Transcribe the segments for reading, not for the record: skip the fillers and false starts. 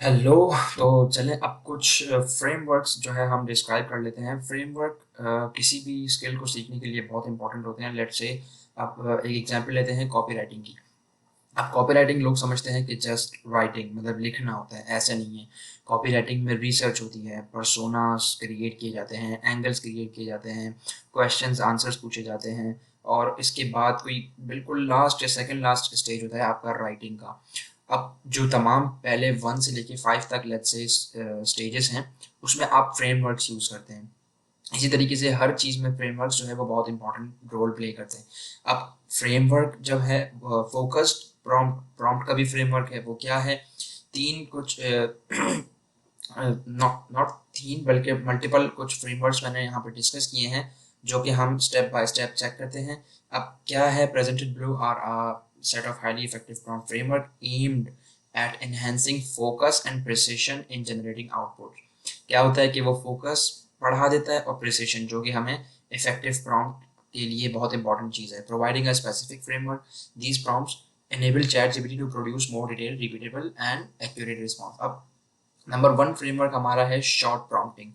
Hello. तो चलें अब कुछ फ्रेमवर्क्स जो है हम डिस्क्राइब कर लेते हैं। फ्रेमवर्क किसी भी स्किल को सीखने के लिए बहुत इंपॉर्टेंट होते हैं। लेट्स से आप एक एग्जांपल लेते हैं कॉपी राइटिंग की। अब कॉपी राइटिंग लोग समझते हैं कि जस्ट राइटिंग मतलब लिखना होता है, ऐसा नहीं है। कॉपी राइटिंग में रिसर्च होती है, पर्सोनास क्रिएट किए जाते हैं, एंगल्स क्रिएट किए जाते हैं, क्वेश्चंस आंसर्स पूछे जाते हैं, और इसके बाद कोई बिल्कुल लास्ट या सेकंड लास्ट स्टेज होता है आपका राइटिंग का। अब जो तमाम पहले 1 से लेके 5 तक लेट्स से स्टेजेस हैं, उसमें आप फ्रेमवर्क्स यूज़ करते हैं। इसी तरीके से हर चीज़ में फ्रेमवर्क्स जो है वो बहुत इंपॉर्टेंट रोल प्ले करते हैं। अब फ्रेमवर्क जब है फोकस्ड, प्रॉम्प्ट प्रॉम्प्ट का भी फ्रेमवर्क है, वो क्या है? तीन कुछ नॉट नॉट तीन बल्कि मल्टीपल कुछ फ्रेमवर्क्स मैंने यहाँ पे डिस्कस किए हैं, जो कि हम स्टेप बाय स्टेप चेक करते हैं। अब क्या है? Presented blue are a set of highly effective prompt framework aimed at enhancing focus and precision in generating output. क्या होता है कि वो फोकस बढ़ा देता है और प्रिसिशन, जो कि हमें इफेक्टिव प्रॉम्प्ट के लिए बहुत इंपॉर्टेंट चीज़ है। Providing a specific framework, these prompts enable ChatGPT to produce more detailed, repeatable and accurate response। अब नंबर 1 फ्रेमवर्क हमारा है शॉर्ट प्रॉम्प्टिंग।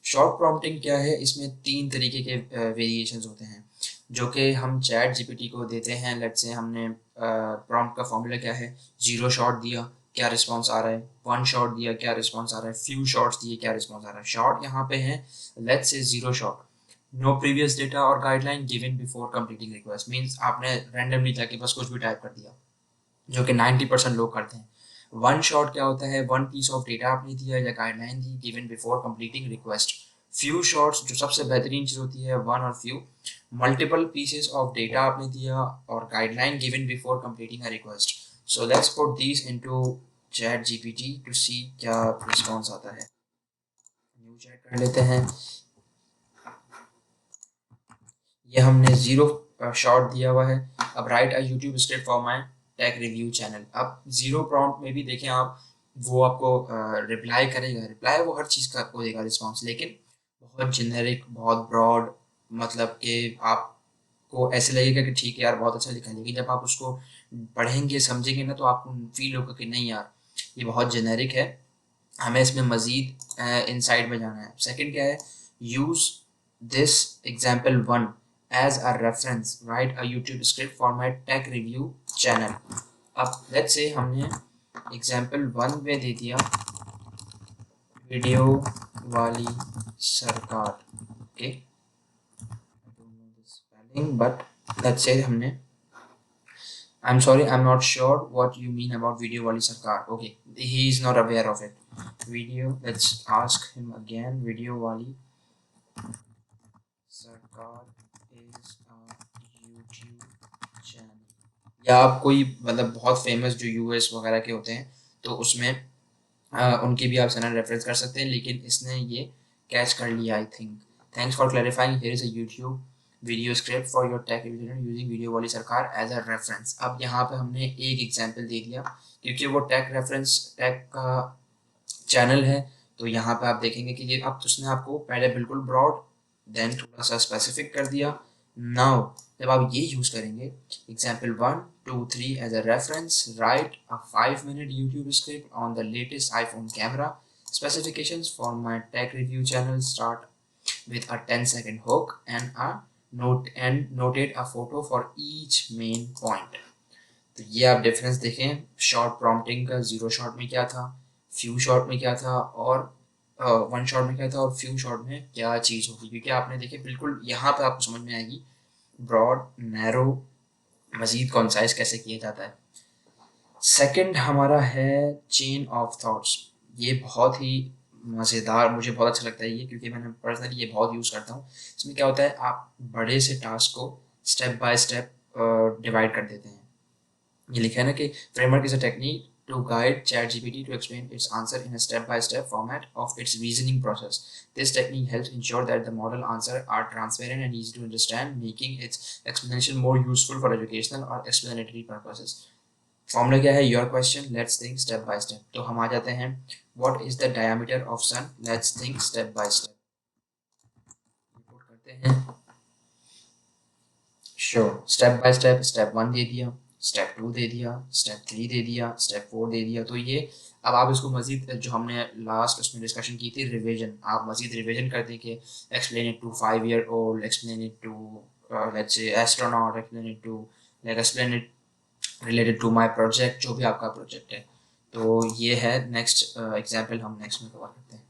शॉर्ट प्रॉम्प्टिंग क्या है? इसमें 3 तरीके के वेरिएशंस होते हैं, जो कि हम चैट जीपीटी को देते हैं। लेट्स से हमने प्रॉम्प्ट का फॉर्मूला क्या है? 0 शॉट दिया, क्या रिस्पॉन्स आ रहा है? 1 शॉट दिया, क्या रिस्पॉन्स आ रहा है? फ्यू शॉट्स दिए, क्या रिस्पॉन्स आ रहा है? शॉर्ट यहाँ पे है, let's say 0 shot. No previous data और guideline given before completing request, means आपने रैंडमली जाके बस कुछ भी टाइप कर दिया, जो कि 90% लोग करते हैं। वन शॉट क्या होता है? वन पीस ऑफ डेटा आपने दिया या गाइडलाइन दी given before completing request. Few shots जो सबसे बेहतरीन चीज़ होती है, वन और few. Multiple pieces of data आपने दिया और guideline given before completing a request. So let's put these into chat GPT to see क्या रिस्पॉन्स आता है। न्यू चैट कर लेते हैं। ये हमने 0 शॉट दिया हुआ है। अब right a YouTube script for my tech review channel. अब 0 प्रॉम्प्ट में भी देखें आप, वो आपको रिप्लाई करेगा। रिप्लाई वो हर चीज़ का आपको देगा रिस्पॉन्स, लेकिन बहुत जेनेरिक, बहुत ब्रॉड, मतलब कि आपको ऐसे लगेगा कि ठीक है यार बहुत अच्छा लिखा है, लेकिन जब आप उसको पढ़ेंगे समझेंगे ना, तो आपको फील होगा कि नहीं यार ये बहुत जेनेरिक है, हमें इसमें मजीद इनसाइड में जाना है। सेकंड क्या है? Use this example one as a reference, write a YouTube script for my tech review channel. अब लेट्स से हमने एग्जाम्पल वन में दे दिया वीडियो वाली सरकार। Okay, spelling but let's say हमने, I'm sorry, I'm not sure what you mean about video wali sarkar. Okay, he is not aware of it. Video, let's ask him again. Video wali सरकार is a YouTube channel। या आप कोई मतलब बहुत famous जो US वगैरह के होते हैं, तो उसमें उनकी भी आप चैनल रेफरेंस कर सकते हैं, लेकिन इसने ये कैच कर लिया I think. Thanks for clarifying, here is a YouTube video script for your tech using video वाली सरकार एज अ रेफरेंस। अब यहाँ पे हमने एक एग्जांपल दे दिया, क्योंकि वो टेक रेफरेंस टेक का चैनल है। तो यहाँ पे आप देखेंगे कि ये अब उसने आपको पहले बिल्कुल ब्रॉड, देन थोड़ा सा स्पेसिफिक कर दिया। नाउ जब आप ये यूज करेंगे, example 1 2 3 as a reference, write a 5 minute YouTube script on the latest iPhone camera, specifications for my tech review channel start with a 10-second hook and a noted a photo for each main point। तो ये आप difference देखें short prompting का। 0 shot में क्या था, few shot में क्या था, और 1 शॉट में क्या था, और फ्यू शॉट में क्या चीज़ होगी। क्योंकि आपने देखे बिल्कुल यहाँ पे आपको समझ में आएगी ब्रॉड, नैरो, मजीद कॉन्साइज कैसे किया जाता है। सेकंड हमारा है चेन ऑफ थॉट्स। ये बहुत ही मज़ेदार, मुझे बहुत अच्छा लगता है ये, क्योंकि मैंने पर्सनली ये बहुत यूज़ करता हूँ। इसमें क्या होता है, आप बड़े से टास्क को स्टेप बाय स्टेप डिवाइड कर देते हैं। ये लिखा है ना कि framework is a technique to guide ChatGPT to explain its answer in a step-by-step format of its reasoning process. This technique helps ensure that the model answers are transparent and easy to understand, making its explanation more useful for educational or explanatory purposes. Formula क्या है? Your question. Let's think step by step. तो हम आ जाते हैं What is the diameter of sun? Let's think step by step. Input करते हैं। Sure. Step by step. Step 1 दे दिया। Step 2 दे दिया, स्टेप 3 दे दिया, स्टेप 4 दे दिया। तो ये अब आप इसको मज़ीद जो हमने लास्ट उसमें डिस्कशन की थी रिवीजन, आप मज़ीद रिवीजन कर दें कि explain it to 5 year old, explain it to let's say astronaut, explain it to like explain it related to my project, जो भी आपका प्रोजेक्ट है। तो ये है नेक्स्ट एग्जांपल हम नेक्स्ट में कवर करते हैं।